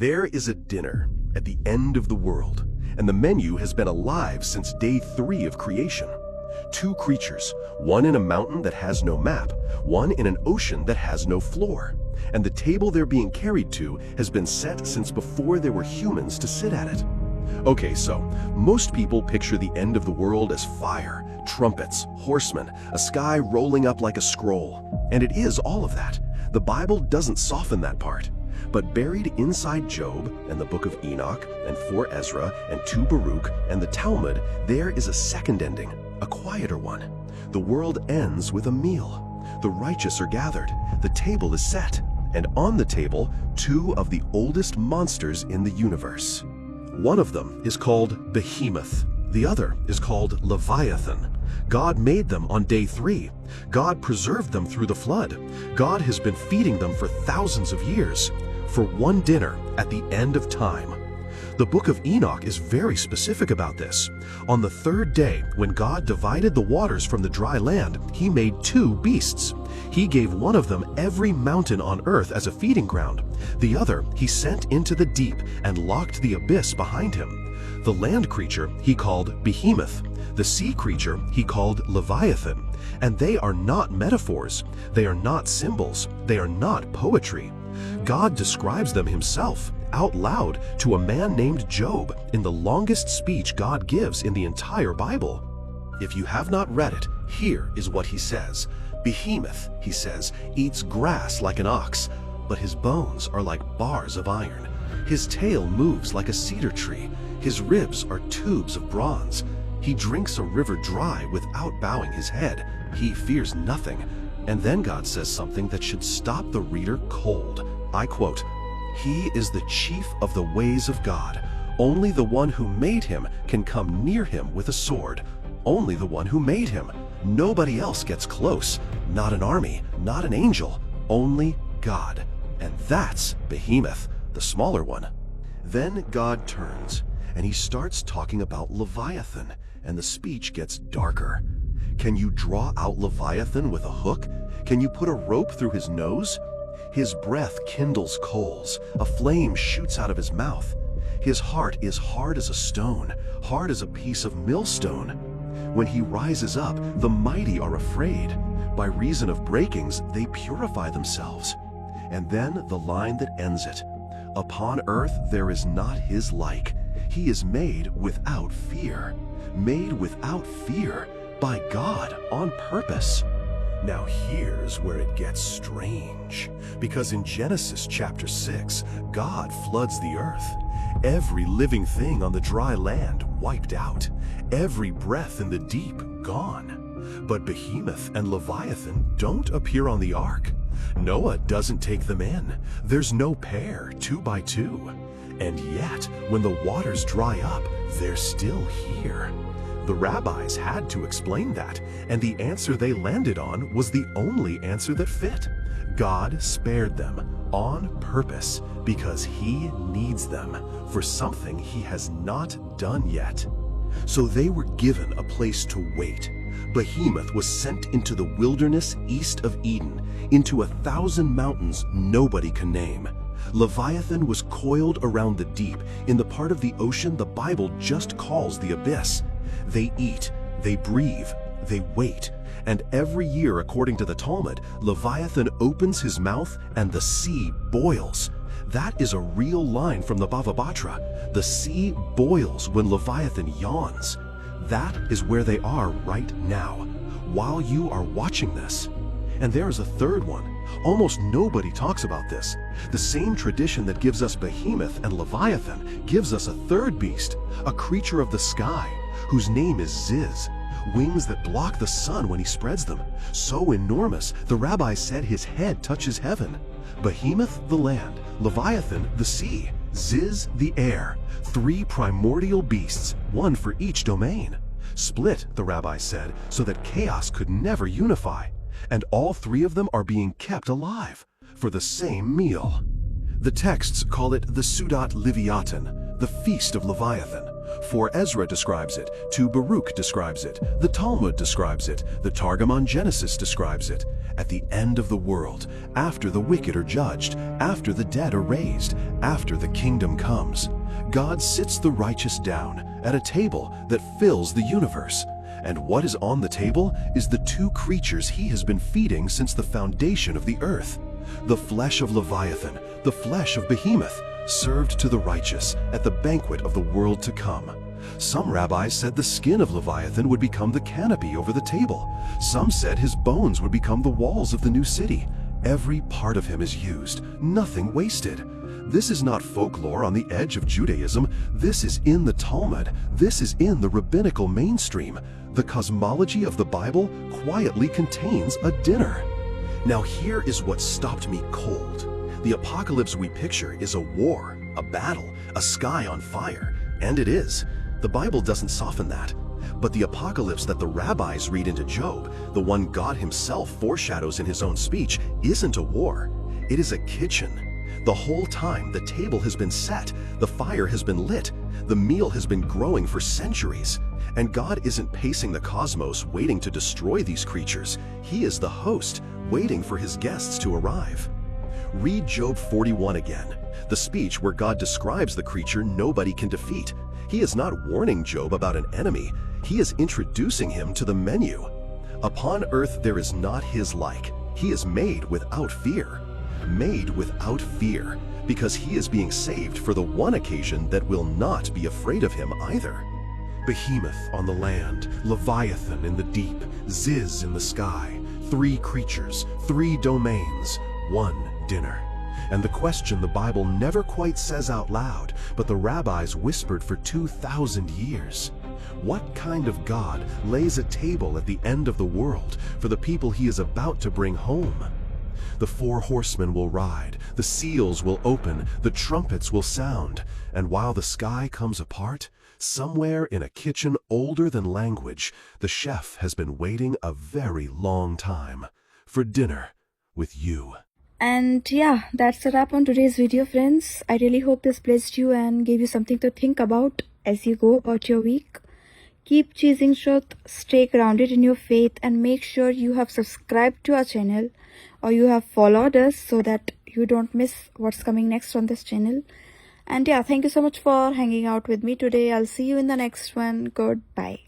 There is a dinner at the end of the world, and the menu has been alive since day 3 of creation. 2 creatures, one in a mountain that has no map, one in an ocean that has no floor. And the table they're being carried to has been set since before there were humans to sit at it. Okay, so most people picture the end of the world as fire, trumpets, horsemen, a sky rolling up like a scroll. And it is all of that. The Bible doesn't soften that part. But buried inside Job and the book of Enoch and 4 Ezra and 2 Baruch and the Talmud, there is a second ending, a quieter one. The world ends with a meal. The righteous are gathered, the table is set, and on the table, 2 of the oldest monsters in the universe. One of them is called Behemoth. The other is called Leviathan. God made them on day 3. God preserved them through the flood. God has been feeding them for thousands of years, for one dinner at the end of time. The book of Enoch is very specific about this. On the 3rd day, when God divided the waters from the dry land, he made 2 beasts. He gave one of them every mountain on earth as a feeding ground. The other he sent into the deep and locked the abyss behind him. The land creature he called Behemoth. The sea creature he called Leviathan. And they are not metaphors. They are not symbols. They are not poetry. God describes them himself, out loud, to a man named Job in the longest speech God gives in the entire Bible. If you have not read it, here is what he says. Behemoth, he says, eats grass like an ox, but his bones are like bars of iron. His tail moves like a cedar tree. His ribs are tubes of bronze. He drinks a river dry without bowing his head. He fears nothing. And then God says something that should stop the reader cold. I quote, "He is the chief of the ways of God. Only the one who made him can come near him with a sword. Only the one who made him. Nobody else gets close. Not an army, not an angel. Only God." And that's Behemoth, the smaller one. Then God turns, and he starts talking about Leviathan, and the speech gets darker. Can you draw out Leviathan with a hook? Can you put a rope through his nose? His breath kindles coals. A flame shoots out of his mouth. His heart is hard as a stone, hard as a piece of millstone. When he rises up, the mighty are afraid. By reason of breakings, they purify themselves. And then the line that ends it. Upon earth there is not his like. He is made without fear. Made without fear by God on purpose. Now here's where it gets strange, because in Genesis chapter 6, God floods the earth. Every living thing on the dry land wiped out. Every breath in the deep gone. But Behemoth and Leviathan don't appear on the ark. Noah doesn't take them in. There's no pair 2 by 2. And yet, when the waters dry up, they're still here. The rabbis had to explain that, and the answer they landed on was the only answer that fit. God spared them on purpose because he needs them for something he has not done yet. So they were given a place to wait. Behemoth was sent into the wilderness east of Eden, into 1,000 mountains nobody can name. Leviathan was coiled around the deep, in the part of the ocean the Bible just calls the abyss. They eat, they breathe, they wait. And every year, according to the Talmud, Leviathan opens his mouth and the sea boils. That is a real line from the Bava Batra. The sea boils when Leviathan yawns. That is where they are right now, while you are watching this. And there is a third one. Almost nobody talks about this. The same tradition that gives us Behemoth and Leviathan gives us a third beast, a creature of the sky, whose name is Ziz. Wings that block the sun when he spreads them. So enormous, the rabbis said his head touches heaven. Behemoth, the land. Leviathan, the sea. Ziz, the air. 3 primordial beasts, one for each domain. Split, the rabbis said, so that chaos could never unify. And all 3 of them are being kept alive for the same meal. The texts call it the Sudat Leviathan, the feast of Leviathan. For Ezra describes it, 2 Baruch describes it, the Talmud describes it, the Targum on Genesis describes it. At the end of the world, after the wicked are judged, after the dead are raised, after the kingdom comes, God sits the righteous down at a table that fills the universe. And what is on the table is the 2 creatures he has been feeding since the foundation of the earth. The flesh of Leviathan, the flesh of Behemoth, served to the righteous at the banquet of the world to come. Some rabbis said the skin of Leviathan would become the canopy over the table. Some said his bones would become the walls of the new city. Every part of him is used, nothing wasted. This is not folklore on the edge of Judaism. This is in the Talmud. This is in the rabbinical mainstream. The cosmology of the Bible quietly contains a dinner. Now here is what stopped me cold. The apocalypse we picture is a war, a battle, a sky on fire. And it is. The Bible doesn't soften that. But the apocalypse that the rabbis read into Job, the one God himself foreshadows in his own speech, isn't a war. It is a kitchen. The whole time the table has been set, the fire has been lit, the meal has been growing for centuries. And God isn't pacing the cosmos waiting to destroy these creatures. He is the host, waiting for his guests to arrive. Read Job 41 again, the speech where God describes the creature nobody can defeat. He is not warning Job about an enemy. He is introducing him to the menu. Upon earth there is not his like. He is made without fear. Made without fear, because he is being saved for the one occasion that will not be afraid of him either. Behemoth on the land, Leviathan in the deep, Ziz in the sky, 3 creatures, 3 domains, 1 dinner. And the question the Bible never quite says out loud, but the rabbis whispered for 2,000 years. What kind of God lays a table at the end of the world for the people he is about to bring home? The 4 horsemen will ride, the seals will open, the trumpets will sound, and while the sky comes apart, somewhere in a kitchen older than language, the chef has been waiting a very long time for dinner with you. And yeah, that's a wrap on today's video, friends. I really hope this blessed you and gave you something to think about as you go about your week. Keep chasing truth, stay grounded in your faith, and make sure you have subscribed to our channel or you have followed us so that you don't miss what's coming next on this channel. And yeah, thank you so much for hanging out with me today. I'll see you in the next one. Goodbye.